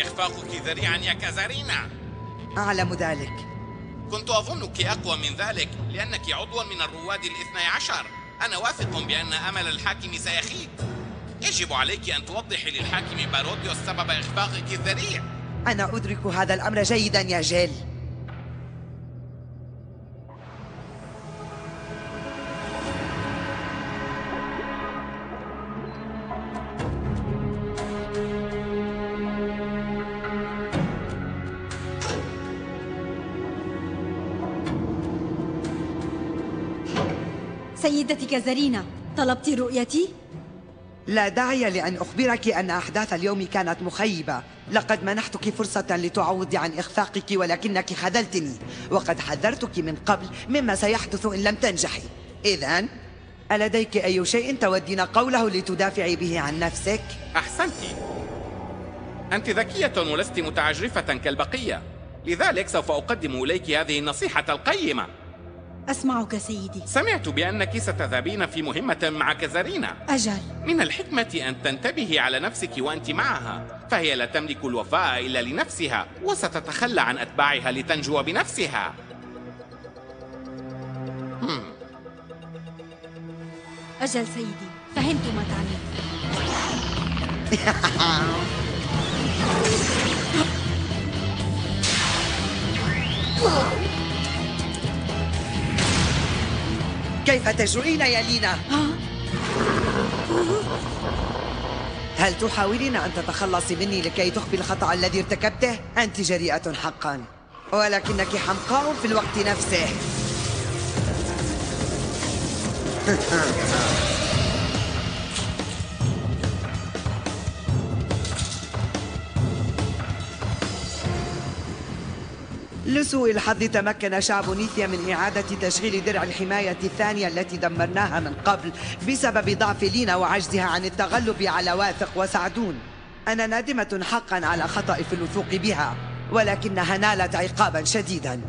إخفاقك ذريعا يا كازارينا. أعلم ذلك. كنت أظنك أقوى من ذلك لأنك عضوا من الرواد ال12. أنا واثق بأن أمل الحاكم سيخيب. يجب عليك أن توضحي للحاكم باروديوس سبب إخفاقك الذريع. أنا أدرك هذا الأمر جيدا يا جيل. سيدتي كازارينا، طلبت رؤيتي؟ لا داعي لأن أخبرك أن أحداث اليوم كانت مخيبة. لقد منحتك فرصة لتعوضي عن إخفاقك ولكنك خذلتني، وقد حذرتك من قبل مما سيحدث إن لم تنجحي. إذن ألديك أي شيء تودين قوله لتدافعي به عن نفسك؟ أحسنت. أنت ذكية ولست متعجرفة كالبقية، لذلك سوف أقدم إليك هذه النصيحة القيمة. أسمعك سيدي. سمعت بأنك ستذهبين في مهمة مع كازارينا. أجل. من الحكمة أن تنتبهي على نفسك وأنت معها، فهي لا تملك الوفاء إلا لنفسها، وستتخلى عن أتباعها لتنجو بنفسها. أجل سيدي، فهمت ما تعني. كيف تجرؤين يا لينا؟ هل تحاولين أن تتخلصي مني لكي تخفي الخطأ الذي ارتكبته؟ أنت جريئة حقا، ولكنك حمقاء في الوقت نفسه. لسوء الحظ تمكن شعب نيثيا من إعادة تشغيل درع الحماية الثانية التي دمرناها من قبل بسبب ضعف لينا وعجزها عن التغلب على واثق وسعدون. أنا نادمة حقا على خطأي في الوثوق بها، ولكنها نالت عقابا شديدا.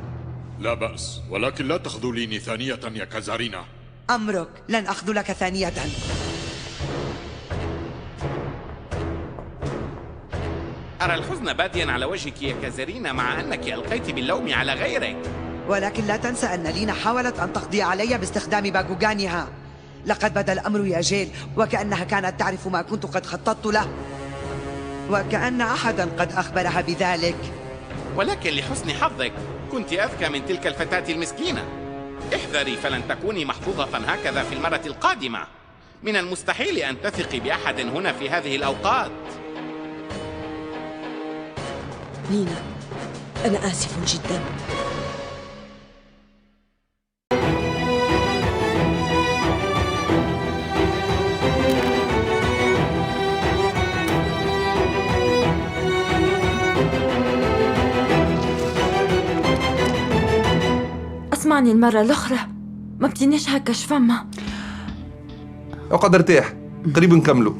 لا بأس، ولكن لا تخذليني ثانية يا كازارينا. أمرك، لن أخذلك ثانية. أرى الحزن باديا على وجهك يا كازارينا، مع أنك ألقيت باللوم على غيرك. ولكن لا تنسى أن لينا حاولت أن تقضي علي باستخدام باكوغانها. لقد بدا الأمر يا جيل وكأنها كانت تعرف ما كنت قد خططت له، وكأن أحدا قد أخبرها بذلك. ولكن لحسن حظك كنت أذكى من تلك الفتاة المسكينة. احذري فلن تكوني محظوظة هكذا في المرة القادمة. من المستحيل أن تثقي بأحد هنا في هذه الأوقات. لينا، أنا آسف جدا. اسمعني المرة الأخرى، ما بتنيش هكا شفمة. اقعد ارتاح، قريب نكملوا.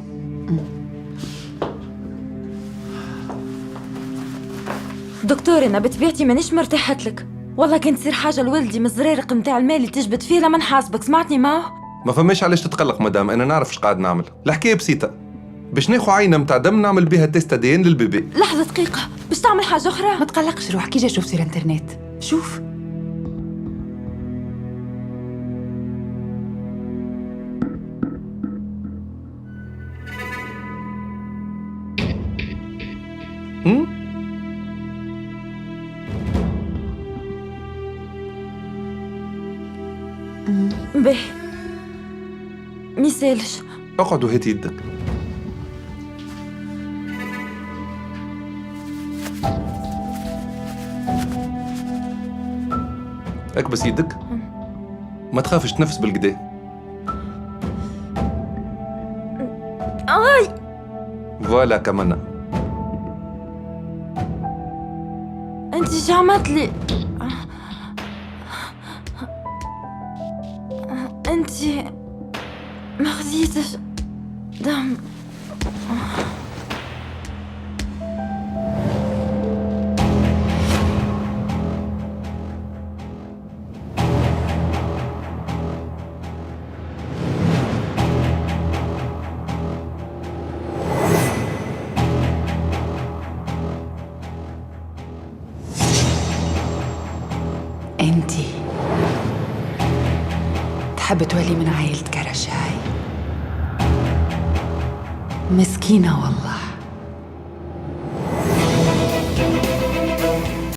دكتور، أنا بطبيعتي مانيش مرتاحت لك، والله كان تصير حاجة لولدي من الزرارق متاع المال اللي تجبد فيه لما نحاسبك. سمعتني معه؟ ما فماش علاش تتقلق مدام، انا نعرف اش قاعد نعمل. الحكايه بسيطه، باش ناخذ عينه متاع دم نعمل بها تيست دي ان للبيبي. لحظة دقيقة، باش تعمل حاجة أخرى؟ ما تقلقش روح، كي جا شوف سير انترنت شوف. باهي، ميسالش. اقعد وهات يدك. اكبس يدك، ما تخافش، تنفس بالكدا. اي فوالا كمان. انت شو عملت لي؟ انت ما خديتش دم. انتي تحب تولي من عائلة كرشاي؟ مسكينة والله.